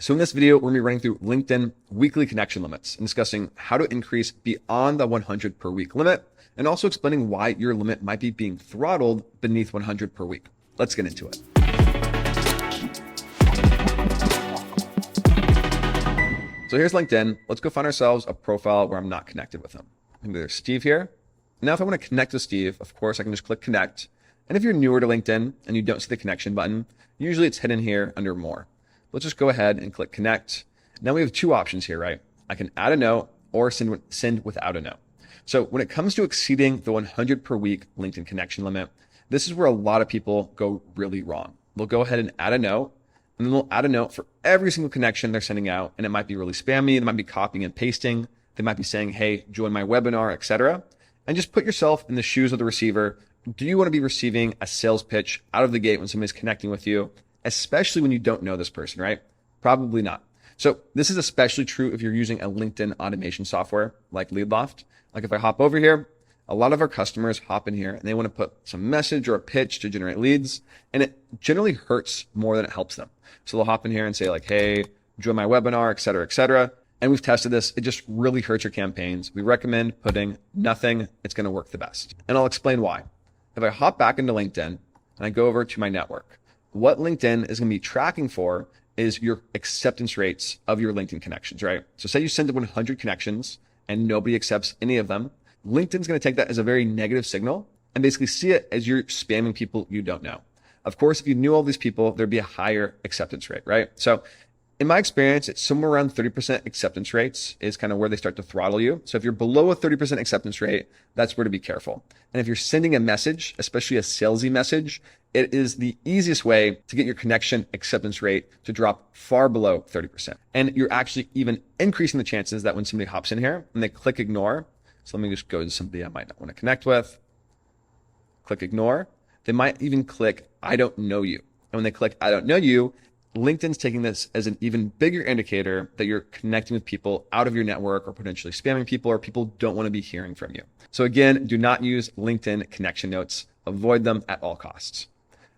So in this video, we're gonna be running through LinkedIn weekly connection limits and discussing how to increase beyond the 100 per week limit, and also explaining why your limit might be being throttled beneath 100 per week. Let's get into it. So here's LinkedIn. Let's go find ourselves a profile where I'm not connected with him. Maybe there's Steve here. Now, if I want to connect with Steve, of course, I can just click connect. And if you're newer to LinkedIn and you don't see the connection button, usually it's hidden here under more. Let's just go ahead and click connect. Now we have two options here, right? I can add a note or send without a note. So when it comes to exceeding the 100 per week LinkedIn connection limit, this is where a lot of people go really wrong. They'll go ahead and add a note, and then they'll add a note for every single connection they're sending out. And it might be really spammy. They might be copying and pasting. They might be saying, hey, join my webinar, etc. And just put yourself in the shoes of the receiver. Do you want to be receiving a sales pitch out of the gate when somebody's connecting with you, especially when you don't know this person, right? Probably not. So this is especially true if you're using a LinkedIn automation software like Leadloft. Like if I hop over here, a lot of our customers hop in here and they want to put some message or a pitch to generate leads, and it generally hurts more than it helps them. So they'll hop in here and say like, hey, join my webinar, et cetera, et cetera. And we've tested this. It just really hurts your campaigns. We recommend putting nothing. It's going to work the best. And I'll explain why. If I hop back into LinkedIn and I go over to my network, what LinkedIn is going to be tracking for is your acceptance rates of your LinkedIn connections, right? So say you send 100 connections and nobody accepts any of them. LinkedIn's going to take that as a very negative signal and basically see it as you're spamming people you don't know. Of course, if you knew all these people, there'd be a higher acceptance rate, right? So in my experience, it's somewhere around 30% acceptance rates is kind of where they start to throttle you. So if you're below a 30% acceptance rate, that's where to be careful. And if you're sending a message, especially a salesy message, it is the easiest way to get your connection acceptance rate to drop far below 30%. And you're actually even increasing the chances that when somebody hops in here and they click ignore, so let me just go to somebody I might not want to connect with, click ignore, they might even click, I don't know you. And when they click, I don't know you, LinkedIn's taking this as an even bigger indicator that you're connecting with people out of your network or potentially spamming people, or people don't want to be hearing from you. So again, do not use LinkedIn connection notes. Avoid them at all costs.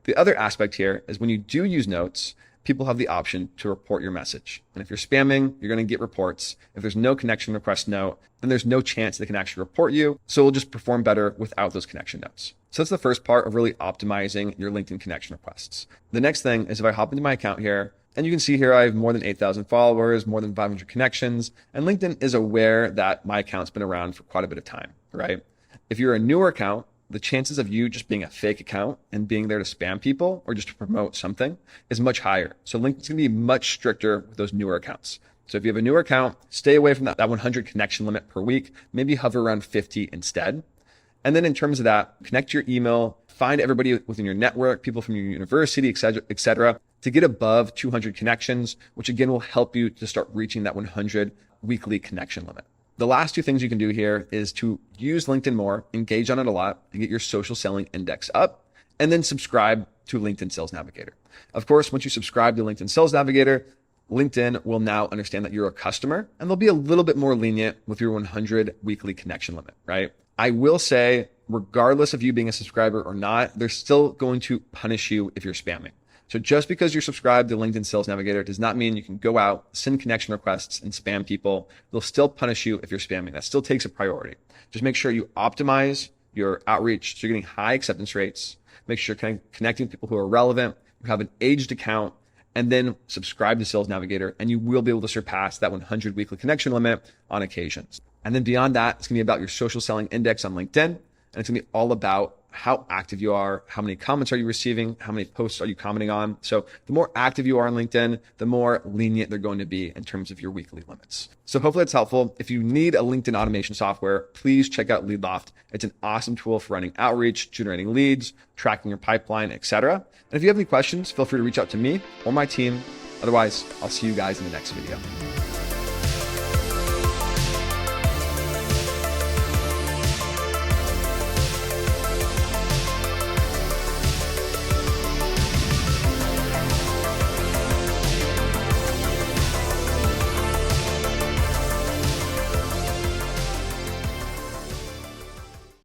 The other aspect here is when you do use notes, people have the option to report your message. And if you're spamming, you're going to get reports. If there's no connection request note, then there's no chance they can actually report you. So it'll just perform better without those connection notes. So that's the first part of really optimizing your LinkedIn connection requests. The next thing is if I hop into my account here, and you can see here I have more than 8,000 followers, more than 500 connections, and LinkedIn is aware that my account's been around for quite a bit of time, right? If you're a newer account, the chances of you just being a fake account and being there to spam people or just to promote something is much higher. So LinkedIn's gonna be much stricter with those newer accounts. So if you have a newer account, stay away from that 100 connection limit per week, maybe hover around 50 instead. And then in terms of that, connect your email, find everybody within your network, people from your university, et cetera, to get above 200 connections, which again will help you to start reaching that 100 weekly connection limit. The last two things you can do here is to use LinkedIn more, engage on it a lot, and get your social selling index up, and then subscribe to LinkedIn Sales Navigator. Of course, once you subscribe to LinkedIn Sales Navigator, LinkedIn will now understand that you're a customer, and they'll be a little bit more lenient with your 100 weekly connection limit, right? I will say, regardless of you being a subscriber or not, they're still going to punish you if you're spamming. So just because you're subscribed to LinkedIn Sales Navigator does not mean you can go out, send connection requests and spam people. They'll still punish you if you're spamming. That still takes a priority. Just make sure you optimize your outreach so you're getting high acceptance rates. Make sure you're connecting with people who are relevant. You have an aged account, and then subscribe to Sales Navigator, and you will be able to surpass that 100 weekly connection limit on occasions. And then beyond that, it's gonna be about your social selling index on LinkedIn, and it's gonna be all about how active you are, how many comments are you receiving, how many posts are you commenting on. So the more active you are on LinkedIn, the more lenient they're going to be in terms of your weekly limits. So hopefully that's helpful. If you need a LinkedIn automation software, please check out Leadloft. It's an awesome tool for running outreach, generating leads, tracking your pipeline, etc. And if you have any questions, feel free to reach out to me or my team. Otherwise, I'll see you guys in the next video.